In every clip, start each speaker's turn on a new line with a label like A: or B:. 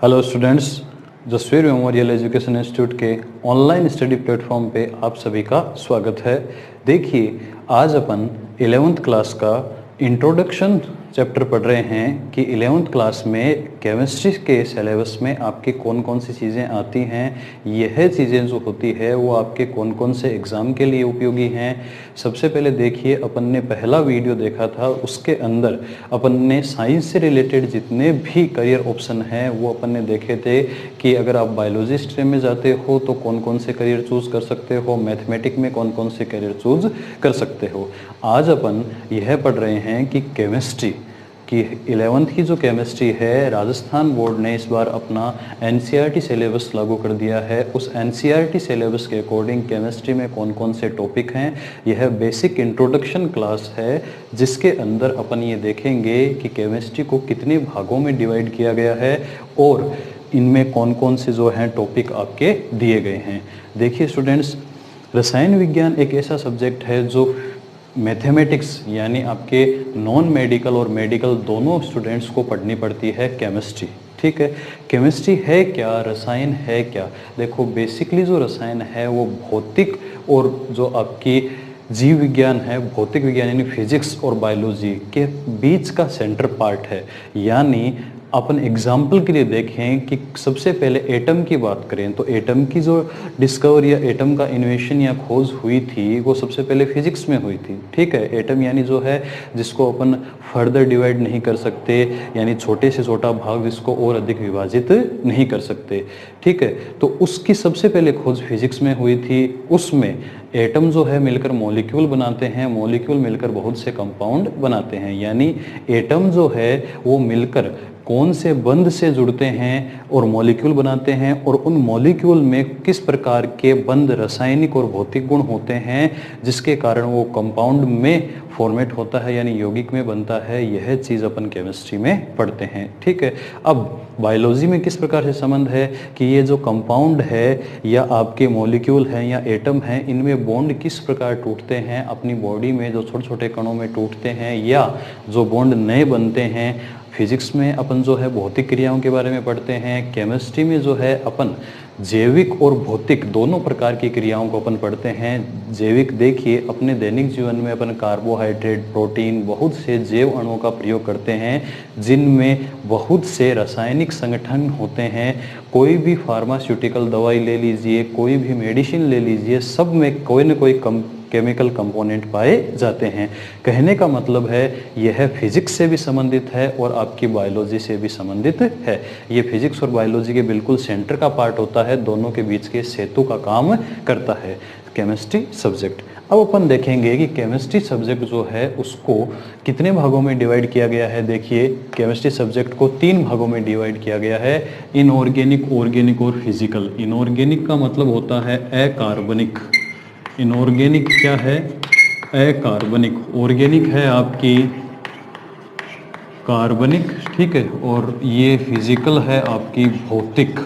A: Hello students, Jasvir Memorial Education Institute के online study platform पे आप सभी का स्वागत है। देखिए, आज अपन 11th क्लास का इंट्रोडक्शन चैप्टर पढ़ रहे हैं कि 11th क्लास में केमिस्ट्री के सिलेबस में आपके कौन कौन सी चीज़ें आती हैं। यह चीज़ें जो होती है वो आपके कौन कौन से एग्ज़ाम के लिए उपयोगी हैं। सबसे पहले देखिए, अपन ने पहला वीडियो देखा था, उसके अंदर अपन ने साइंस से रिलेटेड जितने भी करियर ऑप्शन हैं वो अपन ने देखे थे कि अगर आप बायोलॉजी स्ट्रीम में जाते हो तो कौन कौन से करियर चूज़ कर सकते हो, मैथमेटिक्स में कौन कौन से करियर चूज़ कर सकते हो। आज अपन यह पढ़ रहे हैं कि केमिस्ट्री कि 11th की जो केमिस्ट्री है, राजस्थान बोर्ड ने इस बार अपना एनसीईआरटी सिलेबस लागू कर दिया है। उस एनसीईआरटी सिलेबस के अकॉर्डिंग केमिस्ट्री में कौन कौन से टॉपिक हैं, यह बेसिक इंट्रोडक्शन क्लास है जिसके अंदर अपन ये देखेंगे कि केमिस्ट्री को कितने भागों में डिवाइड किया गया है और इनमें कौन कौन से जो हैं टॉपिक आपके दिए गए हैं। देखिए स्टूडेंट्स, रसायन विज्ञान एक ऐसा सब्जेक्ट है जो मैथमेटिक्स यानी आपके नॉन मेडिकल और मेडिकल दोनों स्टूडेंट्स को पढ़नी पड़ती है केमिस्ट्री। ठीक है, केमिस्ट्री है क्या, रसायन है क्या? देखो, बेसिकली जो रसायन है वो भौतिक और जो आपकी जीव विज्ञान है, भौतिक विज्ञान यानी फिजिक्स और बायोलॉजी के बीच का सेंटर पार्ट है। यानी अपन एग्जाम्पल के लिए देखें कि सबसे पहले एटम की बात करें तो एटम की जो डिस्कवरी या एटम का इन्वेशन या खोज हुई थी वो सबसे पहले फिजिक्स में हुई थी। ठीक है, एटम यानी जो है जिसको अपन फर्दर डिवाइड नहीं कर सकते, यानी छोटे से छोटा भाग जिसको और अधिक विभाजित नहीं कर सकते। ठीक है, तो उसकी सबसे पहले खोज फिजिक्स में हुई थी। उसमें एटम जो है मिलकर मॉलिक्यूल बनाते हैं, मॉलिक्यूल मिलकर बहुत से कंपाउंड बनाते हैं। यानी एटम जो है वो मिलकर कौन से बंध से जुड़ते हैं और मॉलिक्यूल बनाते हैं, और उन मॉलिक्यूल में किस प्रकार के बंध रासायनिक और भौतिक गुण होते हैं जिसके कारण वो कंपाउंड में फॉर्मेट होता है यानी यौगिक में बनता है। यह चीज़ अपन केमिस्ट्री में पढ़ते हैं। ठीक है, अब बायोलॉजी में किस प्रकार से संबंध है कि ये जो कंपाउंड है या आपके मॉलिक्यूल हैं या एटम हैं, इनमें बॉन्ड किस प्रकार टूटते हैं, अपनी बॉडी में जो छोटे छोटे कणों में टूटते हैं या जो बॉन्ड नए बनते हैं। फिजिक्स में अपन जो है भौतिक क्रियाओं के बारे में पढ़ते हैं। केमिस्ट्री में जो है अपन जैविक और भौतिक दोनों प्रकार की क्रियाओं को अपन पढ़ते हैं। जैविक देखिए, अपने दैनिक जीवन में अपन कार्बोहाइड्रेट, प्रोटीन, बहुत से जैव अणुओं का प्रयोग करते हैं जिनमें बहुत से रासायनिक संगठन होते हैं। कोई भी फार्मास्यूटिकल दवाई ले लीजिए, कोई भी मेडिसिन ले लीजिए, सब में कोई न कोई केमिकल कंपोनेंट पाए जाते हैं। कहने का मतलब है यह फिजिक्स से भी संबंधित है और आपकी बायोलॉजी से भी संबंधित है। ये फिजिक्स और बायोलॉजी के बिल्कुल सेंटर का पार्ट होता है, दोनों के बीच के सेतु का काम करता है केमिस्ट्री सब्जेक्ट। अब अपन देखेंगे कि केमिस्ट्री सब्जेक्ट जो है उसको कितने भागों में डिवाइड किया गया है। देखिए, केमिस्ट्री सब्जेक्ट को 3 भागों में डिवाइड किया गया है, इनऑर्गेनिक, ऑर्गेनिक और फिजिकल। इनऑर्गेनिक का मतलब होता है अकार्बनिक। इनऑर्गेनिक क्या है? अकार्बनिक। ऑर्गेनिक है आपकी कार्बनिक। ठीक है, और ये फिजिकल है आपकी भौतिक।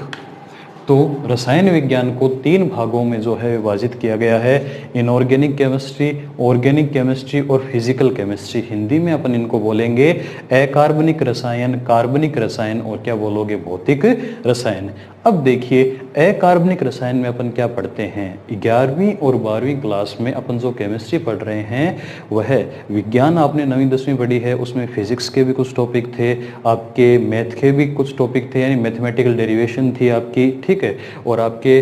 A: तो रसायन विज्ञान को 3 भागों में जो है विभाजित किया गया है, इनऑर्गेनिक केमिस्ट्री, ऑर्गेनिक केमिस्ट्री और फिजिकल केमिस्ट्री। हिंदी में अपन इनको बोलेंगे अकार्बनिक रसायन, कार्बनिक रसायन और क्या बोलोगे, भौतिक रसायन। अब देखिए, अकार्बनिक रसायन में अपन क्या पढ़ते हैं। 11वीं और 12वीं क्लास में अपन जो केमिस्ट्री पढ़ रहे हैं वह विज्ञान आपने 9वीं 10वीं पढ़ी है, उसमें फिजिक्स के भी कुछ टॉपिक थे, आपके मैथ के भी कुछ टॉपिक थे, यानी मैथमेटिकल डेरिवेशन थी आपकी। ठीक है, और आपके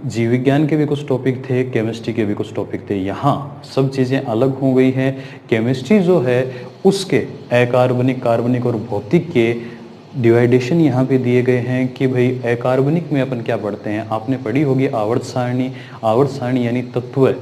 A: जीव विज्ञान के भी कुछ टॉपिक थे, केमिस्ट्री के भी कुछ टॉपिक थे। यहाँ सब चीज़ें अलग हो गई हैं। केमिस्ट्री जो है उसके अकार्बनिक, कार्बनिक और भौतिक के डिवाइडेशन यहाँ पे दिए गए हैं कि भाई अकार्बनिक में अपन क्या पढ़ते हैं। आपने पढ़ी होगी आवर्त सारणी। आवर्त सारणी यानी तत्व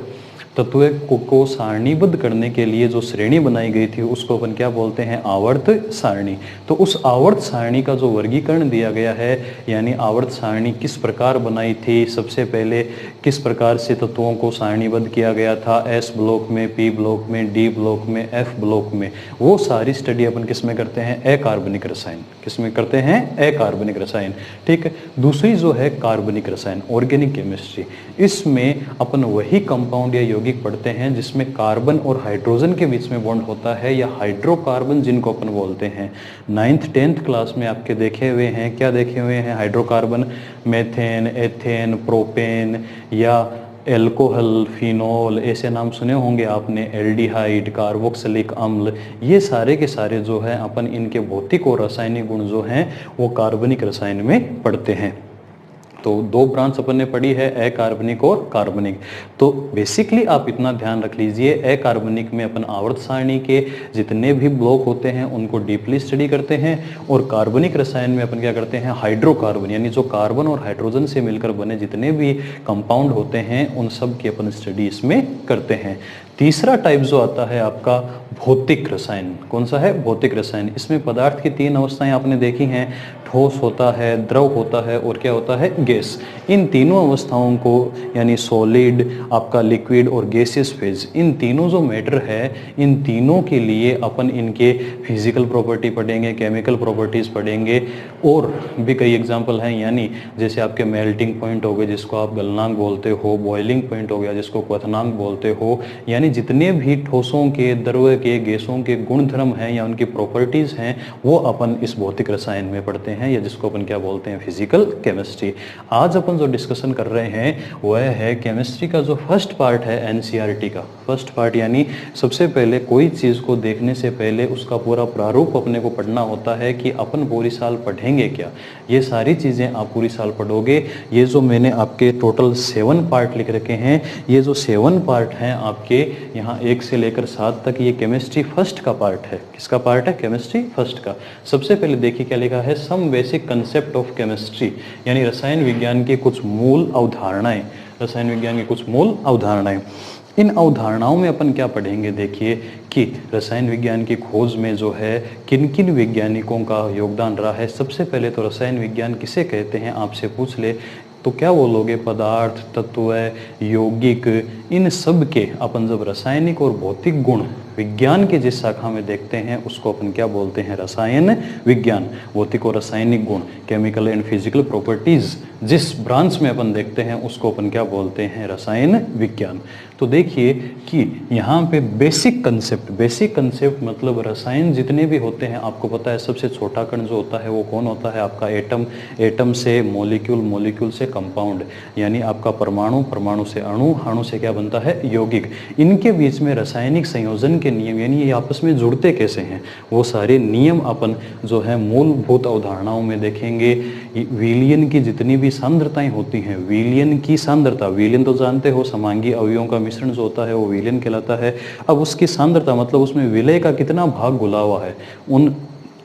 A: को सारणीबद्ध करने के लिए जो श्रेणी बनाई गई थी उसको अपन क्या बोलते हैं, आवर्त सारणी। तो उस आवर्त सारणी का जो वर्गीकरण दिया गया है, यानी आवर्त सारणी किस प्रकार बनाई थी, सबसे पहले किस प्रकार से तत्वों को सारणीबद्ध किया गया था, एस ब्लॉक में, पी ब्लॉक में, डी ब्लॉक में, एफ ब्लॉक में, वो सारी स्टडी अपन किस में करते हैं, अकार्बनिक रसायन। किस में करते हैं, अकार्बनिक रसायन। ठीक है, दूसरी जो है कार्बनिक रसायन, ऑर्गेनिक केमिस्ट्री। इसमें अपन वही कंपाउंड या यौगिक पढ़ते हैं जिसमें कार्बन और हाइड्रोजन के बीच में बॉन्ड होता है, या हाइड्रोकार्बन जिनको अपन बोलते हैं। 9th 10th क्लास में आपके देखे हुए हैं, क्या देखे हुए हैं? हाइड्रोकार्बन, मेथेन, एथेन, प्रोपेन या एल्कोहल, फिनोल, ऐसे नाम सुने होंगे आपने, एल्डिहाइड, कार्बोक्सिलिक अम्ल। ये सारे के सारे जो है अपन इनके भौतिक और रासायनिक गुण जो हैं वो कार्बनिक रसायन में पढ़ते हैं। तो दो ब्रांच अपन ने पढ़ी है, अकार्बनिक और कार्बनिक। तो बेसिकली आप इतना ध्यान रख लीजिए, अकार्बनिक में अपन आवर्त सारणी के जितने भी ब्लॉक होते हैं उनको डीपली स्टडी करते हैं, और कार्बनिक रसायन में अपन क्या करते हैं? हाइड्रोकार्बन, यानी जो कार्बन और हाइड्रोजन से मिलकर बने जितने भी कंपाउंड होते हैं उन सब की अपन स्टडी इसमें करते हैं। तीसरा टाइप जो आता है आपका भौतिक रसायन, कौन सा है? भौतिक रसायन। इसमें पदार्थ की 3 अवस्थाएं आपने देखी हैं, ठोस होता है, द्रव होता है और क्या होता है? गैस। इन तीनों अवस्थाओं को यानी सॉलिड, आपका लिक्विड और गैसियस फेज, इन तीनों जो मैटर है इन तीनों के लिए अपन इनके फिजिकल प्रॉपर्टी पढ़ेंगे, केमिकल प्रॉपर्टीज पढ़ेंगे, और भी कई एग्जांपल हैं, यानी जैसे आपके मेल्टिंग पॉइंट हो गए जिसको आप गलनांक बोलते हो, बॉइलिंग पॉइंट हो गया जिसको क्वथनांक बोलते हो, यानी जितने भी ठोसों के, द्रव के, गैसों के गुणधर्म हैं या उनकी प्रॉपर्टीज हैं वो अपन इस भौतिक रसायन में पढ़ते हैं, या जिसको अपन क्या बोलते हैं? Physical chemistry. आज अपन जो डिस्कशन कर रहे हैं वह है केमिस्ट्री का जो फर्स्ट पार्ट है, एनसीईआरटी का फर्स्ट पार्ट, यानी सबसे पहले कोई चीज़ को देखने से पहले उसका पूरा प्रारूप अपने को पढ़ना होता है कि अपन पूरी साल पढ़ेंगे क्या। ये सारी चीज़ें आप पूरी साल पढ़ोगे। ये जो मैंने आपके टोटल 7 पार्ट लिख रखे हैं, ये जो 7 पार्ट हैं आपके यहाँ 1 से लेकर 7 तक, ये केमिस्ट्री फर्स्ट का पार्ट है। किसका पार्ट है? केमिस्ट्री फर्स्ट का। सबसे पहले देखिए क्या लिखा है, some basic concept of chemistry, यानी रसायन विज्ञान की कुछ मूल अवधारणाएं, रसायन विज्ञान की कुछ मूल अवधारणाएं। इन अवधारणाओं में अपन क्या पढ़ेंगे? देखिए कि रसायन विज्ञान की खोज में जो है किन किन वैज्ञानिकों का योगदान रहा है। सबसे पहले तो रसायन विज्ञान किसे कहते हैं आपसे पूछ ले तो क्या बोलोगे? पदार्थ, तत्व, यौगिक, इन सब के अपन जब रासायनिक और भौतिक गुण विज्ञान के जिस शाखा में देखते हैं उसको अपन क्या बोलते हैं? रसायन विज्ञान। भौतिक और रासायनिक गुण, केमिकल एंड फिजिकल प्रॉपर्टीज जिस ब्रांच में अपन देखते हैं उसको अपन क्या बोलते हैं? रसायन विज्ञान। तो देखिए कि यहाँ पे बेसिक कंसेप्ट मतलब रसायन जितने भी होते हैं, आपको पता है सबसे छोटा कण जो होता है वो कौन होता है? आपका एटम, एटम से मॉलिक्यूल, मॉलिक्यूल से कंपाउंड, यानी आपका परमाणु, परमाणु से अणु, अणु से क्या बनता है? यौगिक। इनके बीच में रासायनिक संयोजन के नियम, यानी ये आपस में जुड़ते कैसे हैं, वो सारे नियम अपन जो है मूलभूत अवधारणाओं में देखेंगे। विलयन की जितनी भी सांद्रताएं होती हैं, विलयन की सांद्रता, विलयन तो जानते हो समांगी अवयवों का मिश्रण जो होता है वो विलयन कहलाता है। अब उसकी सांद्रता मतलब उसमें विलय का कितना भाग घुला हुआ है, उन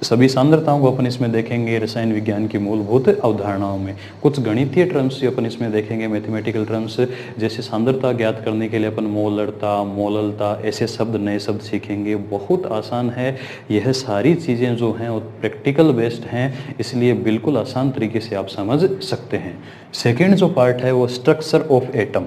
A: सभी सांद्रताओं को अपन इसमें देखेंगे रसायन विज्ञान की मूलभूत अवधारणाओं में। कुछ गणितीय टर्म्स भी अपन इसमें देखेंगे, मैथमेटिकल टर्म्स, जैसे सांद्रता ज्ञात करने के लिए अपन मोलरता, मोललता, ऐसे शब्द, नए शब्द सीखेंगे। बहुत आसान है, यह सारी चीज़ें जो हैं वो प्रैक्टिकल बेस्ड हैं, इसलिए बिल्कुल आसान तरीके से आप समझ सकते हैं। सेकेंड जो पार्ट है वो स्ट्रक्चर ऑफ एटम,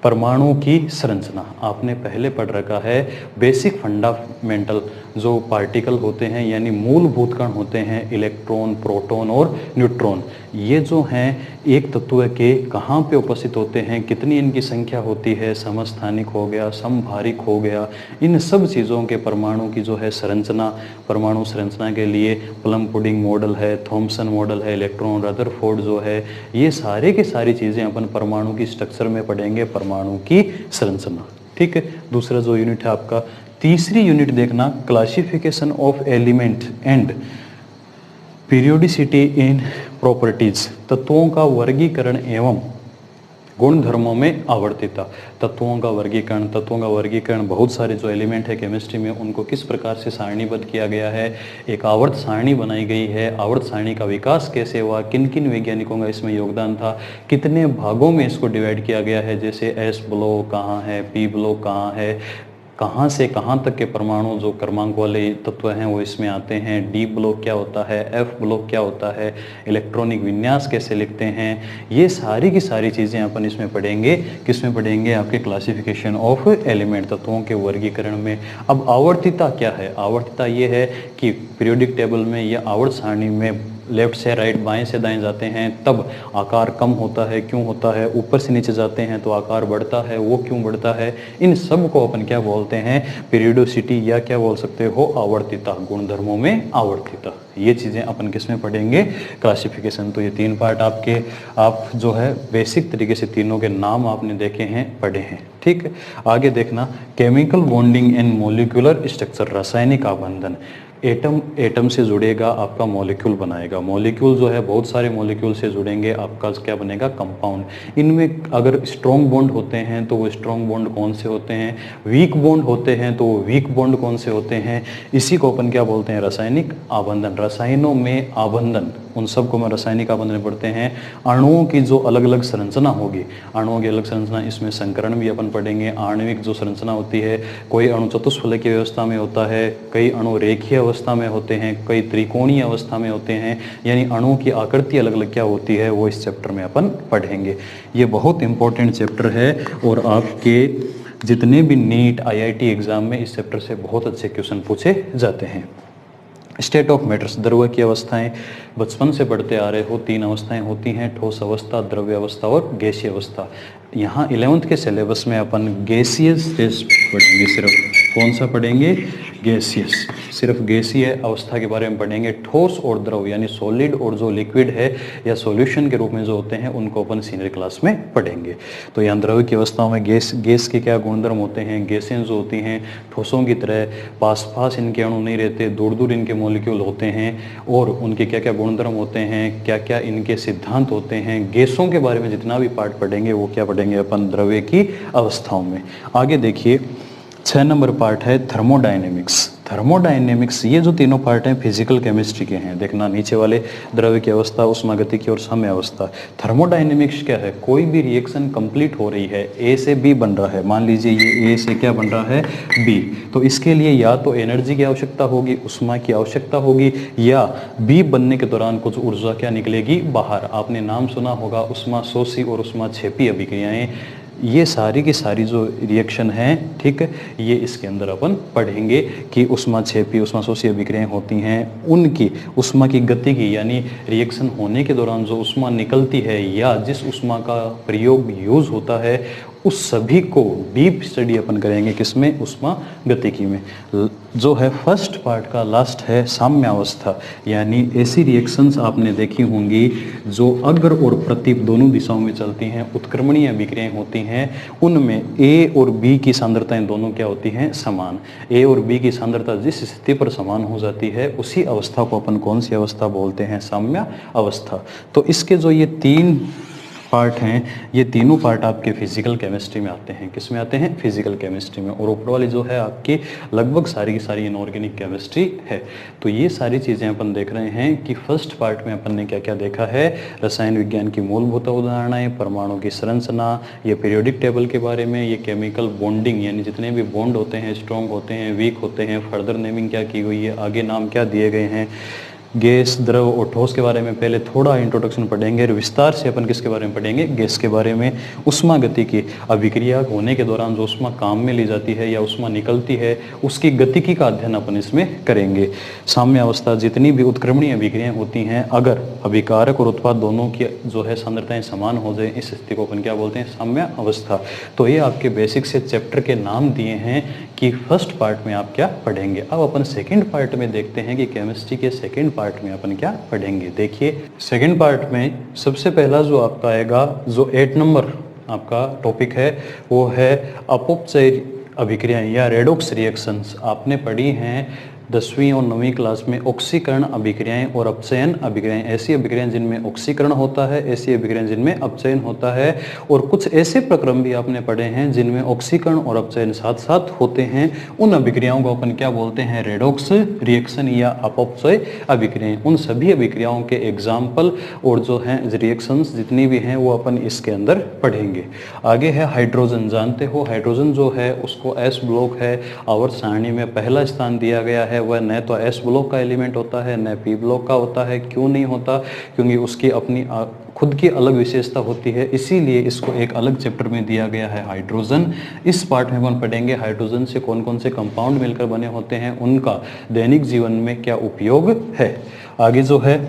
A: परमाणु की संरचना। आपने पहले पढ़ रखा है बेसिक फंडामेंटल जो पार्टिकल होते हैं यानी मूलभूत कण होते हैं, इलेक्ट्रॉन, प्रोटॉन और न्यूट्रॉन। ये जो हैं एक तत्व के कहाँ पे उपस्थित होते हैं, कितनी इनकी संख्या होती है, समस्थानिक हो गया, समभारिक हो गया, इन सब चीज़ों के परमाणु की जो है संरचना, परमाणु संरचना के लिए प्लम पुडिंग मॉडल है, थॉम्सन मॉडल है, इलेक्ट्रॉन रदरफोर्ड जो है, ये सारे की सारी चीज़ें अपन परमाणु की स्ट्रक्चर में पढ़ेंगे, परमाणु की संरचना। ठीक है। दूसरा जो यूनिट है आपका, तीसरी यूनिट देखना, classification of element and periodicity in properties, तत्वों का वर्गीकरण एवं गुण धर्मों में आवर्तिता। तत्वों का वर्गीकरण बहुत सारे जो एलिमेंट है केमिस्ट्री में उनको किस प्रकार से सारणीबद्ध किया गया है, एक आवर्त सारणी बनाई गई है, आवर्त सारणी का विकास कैसे हुआ, किन किन वैज्ञानिकों का इसमें योगदान था, कितने भागों में इसको डिवाइड किया गया है, जैसे एस ब्लॉक कहाँ है, पी ब्लॉक कहाँ है, कहाँ से कहाँ तक के परमाणु जो क्रमांक वाले तत्व हैं वो इसमें आते हैं, डी ब्लॉक क्या होता है, एफ ब्लॉक क्या होता है, इलेक्ट्रॉनिक विन्यास कैसे लिखते हैं, ये सारी की सारी चीज़ें अपन इसमें पढ़ेंगे। किसमें पढ़ेंगे? आपके क्लासिफिकेशन ऑफ एलिमेंट, तत्वों के वर्गीकरण में। अब आवर्तिता क्या है? आवर्तिता ये है कि पीरियोडिक टेबल में या आवर्त सारणी में लेफ्ट से राइट, बाएं से दाएं जाते हैं तब आकार कम होता है, क्यों होता है, ऊपर से नीचे जाते हैं तो आकार बढ़ता है, वो क्यों बढ़ता है, इन सब को अपन क्या बोलते हैं, पीरियोडोसिटी या क्या बोल सकते हो, आवर्तिता, गुणधर्मों में आवर्तिता। ये चीज़ें अपन किस में पढ़ेंगे, क्लासिफिकेशन। तो ये 3 पार्ट आपके, आप जो है बेसिक तरीके से तीनों के नाम आपने देखे हैं, पढ़े हैं, ठीक है। आगे देखना, chemical bonding and molecular structure, रासायनिक आबंधन। एटम से जुड़ेगा, आपका मॉलिक्यूल बनाएगा। मॉलिक्यूल जो है बहुत सारे मॉलिक्यूल से जुड़ेंगे, आपका क्या बनेगा, कंपाउंड। इनमें अगर स्ट्रॉन्ग बॉन्ड होते हैं तो वो स्ट्रॉन्ग बॉन्ड कौन से होते हैं, वीक बॉन्ड होते हैं तो वो वीक बॉन्ड कौन से होते हैं, इसी को अपन क्या बोलते हैं, रासायनिक आबंधन। रसायनों में आबंधन, उन सबको में रासायनिक आबंधन पढ़ते हैं। अणुओं की जो अलग अलग संरचना होगी, अणुओं की अलग संरचना, इसमें संकरण भी अपन पढ़ेंगे। आणविक जो संरचना होती है, कोई अणु चतुष्फलक की व्यवस्था में होता है, कई अणु रेखीय अवस्था में होते हैं, कई त्रिकोणीय अवस्था में होते हैं, यानी अणुओं की आकृति अलग अलग क्या होती है, वो इस चैप्टर में अपन पढ़ेंगे। ये बहुत इंपॉर्टेंट चैप्टर है और आपके जितने भी नीट आईआईटी एग्जाम में इस चैप्टर से बहुत अच्छे क्वेश्चन पूछे जाते हैं। स्टेट ऑफ मैटर्स, द्रव्य की अवस्थाएं, बचपन से पढ़ते आ रहे हो, 3 अवस्थाएं होती हैं, ठोस अवस्था, द्रव्य अवस्था और गैसीय अवस्था। यहाँ 11th के सिलेबस में अपन गैसियस पढ़ेंगे, सिर्फ कौन सा पढ़ेंगे, गैसियस, सिर्फ गैसीय अवस्था के बारे में पढ़ेंगे। ठोस और द्रव यानी सॉलिड और जो लिक्विड है या सॉल्यूशन के रूप में जो होते हैं उनको अपन सीनियर क्लास में पढ़ेंगे। तो यहाँ द्रव्य की अवस्थाओं में गैस के क्या गुणधर्म होते हैं, गैसें जो होती हैं ठोसों की तरह पास पास इनके अणु नहीं रहते, दूर दूर इनके मॉलिक्यूल होते हैं, और उनके क्या क्या गुणधर्म होते हैं, क्या क्या इनके सिद्धांत होते हैं। गैसों के बारे में जितना भी पार्ट पढ़ेंगे वो क्या पढ़ेंगे अपन, द्रव्य की अवस्थाओं में। आगे देखिए 6 नंबर पार्ट है थर्मोडायनेमिक्स। थर्मोडायनेमिक्स, ये जो तीनों पार्ट हैं फिजिकल केमिस्ट्री के हैं। देखना नीचे वाले, द्रव्य की अवस्था, उष्मागतिकी और साम्य अवस्था। थर्मोडायनेमिक्स क्या है, कोई भी रिएक्शन कंप्लीट हो रही है, ए से बी बन रहा है, मान लीजिए ये ए से क्या बन रहा है, बी, तो इसके लिए या तो एनर्जी की आवश्यकता होगी, उष्मा की आवश्यकता होगी, या बी बनने के दौरान कुछ ऊर्जा क्या निकलेगी बाहर। आपने नाम सुना होगा उष्मा शोषी और उष्मा छेपी अभिक्रियाएं। ये सारी की सारी जो रिएक्शन है, ठीक है, ये इसके अंदर अपन पढ़ेंगे कि उष्मा छेपी, उष्मा शोषी अभिक्रियाएं होती हैं, उनकी उष्मा की गति की, यानी रिएक्शन होने के दौरान जो उष्मा निकलती है या जिस उष्मा का प्रयोग यूज होता है, उस सभी को डीप स्टडी अपन करेंगे किसमें, उष्मा गतिकी में। जो है फर्स्ट पार्ट का लास्ट है साम्यावस्था, यानी ऐसी रिएक्शंस आपने देखी होंगी जो अग्र और प्रतीप दोनों दिशाओं में चलती हैं, उत्क्रमणीय अभिक्रियाएं होती हैं। उनमें ए और बी की सांद्रताएं दोनों क्या होती हैं, समान। ए और बी की सांद्रता जिस स्थिति पर समान हो जाती है उसी अवस्था को अपन कौन सी अवस्था बोलते हैं, साम्य अवस्था। तो इसके जो ये 3 पार्ट हैं, ये तीनों पार्ट आपके फिजिकल केमिस्ट्री में आते हैं। किस में आते हैं, फिजिकल केमिस्ट्री में। और ऊपर वाली जो है आपकी लगभग सारी की सारी इनऑर्गेनिक केमिस्ट्री है। तो ये सारी चीज़ें अपन देख रहे हैं कि फर्स्ट पार्ट में अपन ने क्या क्या देखा है, रसायन विज्ञान की मूलभूत अवधारणाएं, परमाणु की संरचना, ये पीरियोडिक टेबल के बारे में, ये केमिकल बॉन्डिंग यानी जितने भी बॉन्ड होते हैं, स्ट्रॉन्ग होते हैं, वीक होते हैं, फर्दर नेमिंग क्या की गई है, आगे नाम क्या दिए गए हैं, गैस, द्रव और ठोस के बारे में पहले थोड़ा इंट्रोडक्शन पढ़ेंगे और विस्तार से अपन किसके बारे में पढ़ेंगे, गैस के बारे में। उष्मा गति की अभिक्रिया होने के दौरान जो उष्मा काम में ली जाती है या उष्मा निकलती है, उसकी गतिकी का अध्ययन अपन इसमें करेंगे। साम्य अवस्था, जितनी भी उत्क्रमणीय अभिक्रियाएं होती हैं, अगर अभिकारक और उत्पाद दोनों की जो है सांद्रताएं समान हो जाए, इस स्थिति को अपन क्या बोलते हैं, साम्य अवस्था। तो ये आपके बेसिक से चैप्टर के नाम दिए हैं कि फर्स्ट पार्ट में आप क्या पढ़ेंगे। अब अपन सेकंड पार्ट में देखते हैं कि केमिस्ट्री के सेकंड पार्ट में अपन क्या पढ़ेंगे। देखिए सेकंड पार्ट में सबसे पहला जो आपका आएगा, जो 8 नंबर आपका टॉपिक है, वो है अपउपचय अभिक्रियाएं या रेडॉक्स रिएक्शंस। आपने पढ़ी हैं 10वीं और 9वीं क्लास में ऑक्सीकरण अभिक्रियाएं और अपचयन अभिक्रियाएं। ऐसी अभिक्रियाएं जिनमें ऑक्सीकरण होता है, ऐसी अभिक्रियाएं जिनमें अपचयन होता है, और कुछ ऐसे प्रक्रम भी आपने पढ़े हैं जिनमें ऑक्सीकरण और अपचयन साथ साथ होते हैं। उन अभिक्रियाओं को अपन क्या बोलते हैं, रेडॉक्स रिएक्शन या अपचय अभिक्रियाएं। उन सभी अभिक्रियाओं के एग्जाम्पल और जो हैं रिएक्शंस जितनी भी हैं वो अपन इसके अंदर पढ़ेंगे। आगे है हाइड्रोजन। जानते हो हाइड्रोजन जो है उसको एस ब्लॉक है, आवर्त सारणी में पहला स्थान दिया गया है। वह न तो एस ब्लॉक का एलिमेंट होता है न पी ब्लॉक का होता है। क्यों नहीं होता, क्योंकि उसकी अपनी खुद की अलग विशेषता होती है, इसीलिए इसको एक अलग चैप्टर में दिया गया है हाइड्रोजन। इस पार्ट में हम पढ़ेंगे हाइड्रोजन से कौन कौन से कंपाउंड मिलकर बने होते हैं, उनका दैनिक जीवन में क्या उपयोग है। आगे जो है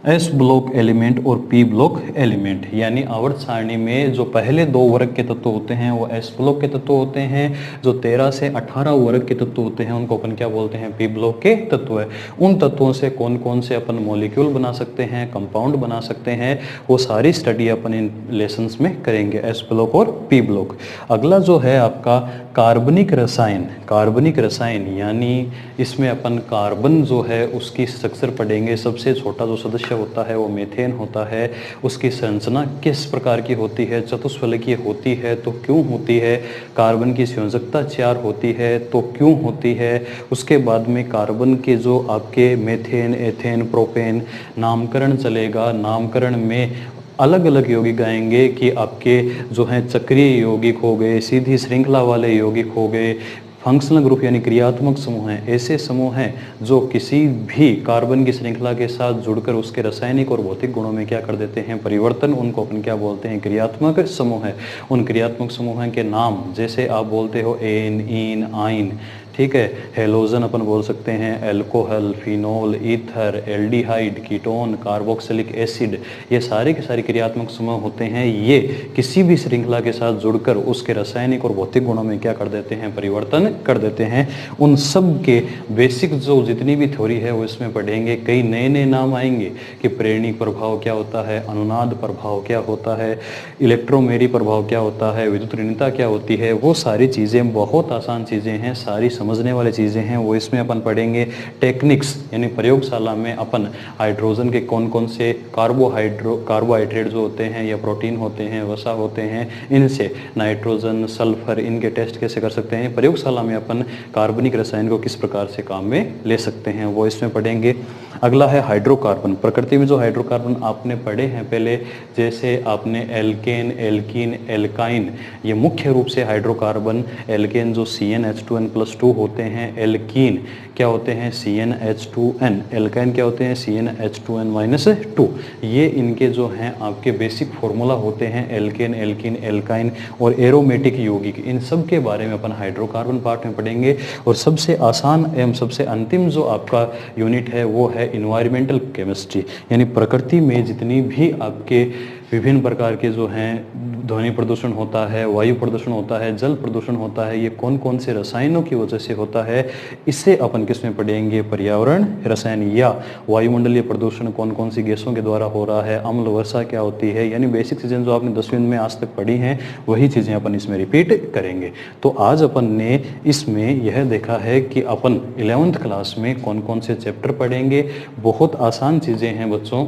A: एस ब्लॉक एलिमेंट और पी ब्लॉक एलिमेंट, यानी आवर्त सारणी में जो पहले 2 वर्ग के तत्व होते हैं वो एस ब्लॉक के तत्व होते हैं, जो 13 से 18 वर्ग के तत्व होते हैं उनको अपन क्या बोलते हैं, पी ब्लॉक के तत्व है। उन तत्वों से कौन कौन से अपन मॉलिक्यूल बना सकते हैं, कंपाउंड बना सकते हैं, वो सारी स्टडी अपन इन लेसन्स में करेंगे, एस ब्लॉक और पी ब्लॉक। अगला जो है आपका कार्बनिक रसायन, कार्बनिक रसायन यानी इसमें अपन कार्बन जो है उसकी स्ट्रक्चर पढ़ेंगे। सबसे छोटा जो सदस्य होता है वो मीथेन होता है, उसकी संरचना किस प्रकार की होती है, चतुष्फलकीय होती है तो क्यों होती है, कार्बन की संयोजकता 4 होती है तो क्यों होती है। उसके बाद में कार्बन के जो आपके मीथेन, एथेन, प्रोपेन नामकरण चलेगा, नामकरण में अलग अलग यौगिक आएंगे कि आपके जो हैं चक्रीय यौगिक हो गए, सीधी श्रृंखला वाले यौगिक हो गए, फंक्शनल ग्रुप यानी क्रियात्मक समूह हैं, ऐसे समूह हैं जो किसी भी कार्बन की श्रृंखला के साथ जुड़कर उसके रासायनिक और भौतिक गुणों में क्या कर देते हैं, परिवर्तन, उनको अपन क्या बोलते हैं, क्रियात्मक समूह है। उन क्रियात्मक समूहों के नाम जैसे आप बोलते हो एन, इन, आइन, ठीक है, हेलोजन अपन बोल सकते हैं, alcohol, phenol, ether, aldehyde, ketone, carboxylic acid, ये सारे के सारे क्रियात्मक समूह होते हैं। ये किसी भी श्रृंखला के साथ जुड़कर उसके रासायनिक और भौतिक गुणों में क्या कर देते हैं, परिवर्तन कर देते हैं। उन सब के बेसिक जो जितनी भी थ्योरी है वो इसमें पढ़ेंगे। कई नए नए नाम आएंगे कि प्रेरणिक प्रभाव क्या होता है, अनुनाद प्रभाव क्या होता है, इलेक्ट्रोमेरी प्रभाव क्या होता है, विद्युत ऋणता क्या होती है, वो सारी चीज़ें बहुत आसान चीज़ें हैं, सारी समझने वाली चीज़ें हैं, वो इसमें अपन पढ़ेंगे। टेक्निक्स यानी प्रयोगशाला में अपन हाइड्रोजन के कौन कौन से कार्बोहाइड्रेट जो होते हैं या प्रोटीन होते हैं, वसा होते हैं, इनसे नाइट्रोजन, सल्फर, इनके टेस्ट कैसे कर सकते हैं। प्रयोगशाला में अपन कार्बनिक रसायन को किस प्रकार से काम में ले सकते हैं वो इसमें पढ़ेंगे। अगला है हाइड्रोकार्बन। प्रकृति में जो हाइड्रोकार्बन आपने पढ़े हैं पहले, जैसे आपने एल्केन, एल्कीन, एल्काइन, ये मुख्य रूप से हाइड्रोकार्बन। एल्केन जो CnH2n+2 होते हैं, एल्कीन क्या होते हैं, CnH2n, एल्काइन क्या होते हैं, CnH2n-2। ये इनके जो हैं आपके बेसिक फॉर्मूला होते हैं, एल्केन, एल्कीन, एल्काइन और एरोमेटिक यौगिक, इन सब के बारे में अपन हाइड्रोकार्बन पार्ट में पढ़ेंगे। और सबसे आसान एवं सबसे अंतिम जो आपका यूनिट है वो है इन्वायरमेंटल केमिस्ट्री, यानी प्रकृति में जितनी भी आपके विभिन्न प्रकार के जो हैं ध्वनि प्रदूषण होता है, वायु प्रदूषण होता है, जल प्रदूषण होता है, ये कौन कौन से रसायनों की वजह से होता है, इससे अपन किस में पढ़ेंगे, पर्यावरण रसायन या वायुमंडलीय प्रदूषण कौन कौन सी गैसों के द्वारा हो रहा है, अम्ल वर्षा क्या होती है, यानी बेसिक चीज़ें जो आपने 10वीं में आज तक पढ़ी हैं वही चीज़ें अपन इसमें रिपीट करेंगे। तो आज अपन ने इसमें यह देखा है कि अपन 11th क्लास में कौन कौन से चैप्टर पढ़ेंगे। बहुत आसान चीज़ें हैं बच्चों,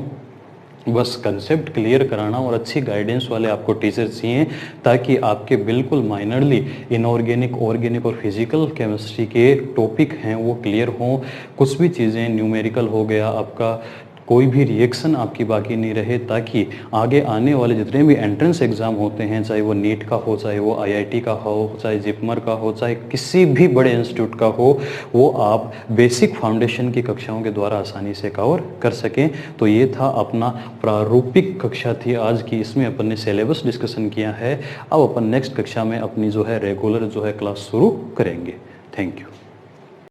A: बस कंसेप्ट क्लियर कराना और अच्छी गाइडेंस वाले आपको टीचर चाहिए ताकि आपके बिल्कुल माइनरली इनऑर्गेनिक, ऑर्गेनिक और फिजिकल केमिस्ट्री के टॉपिक हैं वो क्लियर हों। कुछ भी चीज़ें न्यूमेरिकल हो गया आपका, कोई भी रिएक्शन आपकी बाकी नहीं रहे, ताकि आगे आने वाले जितने भी एंट्रेंस एग्ज़ाम होते हैं, चाहे वो नीट का हो, चाहे वो IIT का हो, चाहे जिपमर का हो, चाहे किसी भी बड़े इंस्टीट्यूट का हो, वो आप बेसिक फाउंडेशन की कक्षाओं के द्वारा आसानी से कवर कर सकें। तो ये था अपना प्रारूपिक कक्षा थी आज की, इसमें अपन ने सिलेबस डिस्कशन किया है। अब अपन नेक्स्ट कक्षा में अपनी जो है रेगुलर जो है क्लास शुरू करेंगे। Thank you.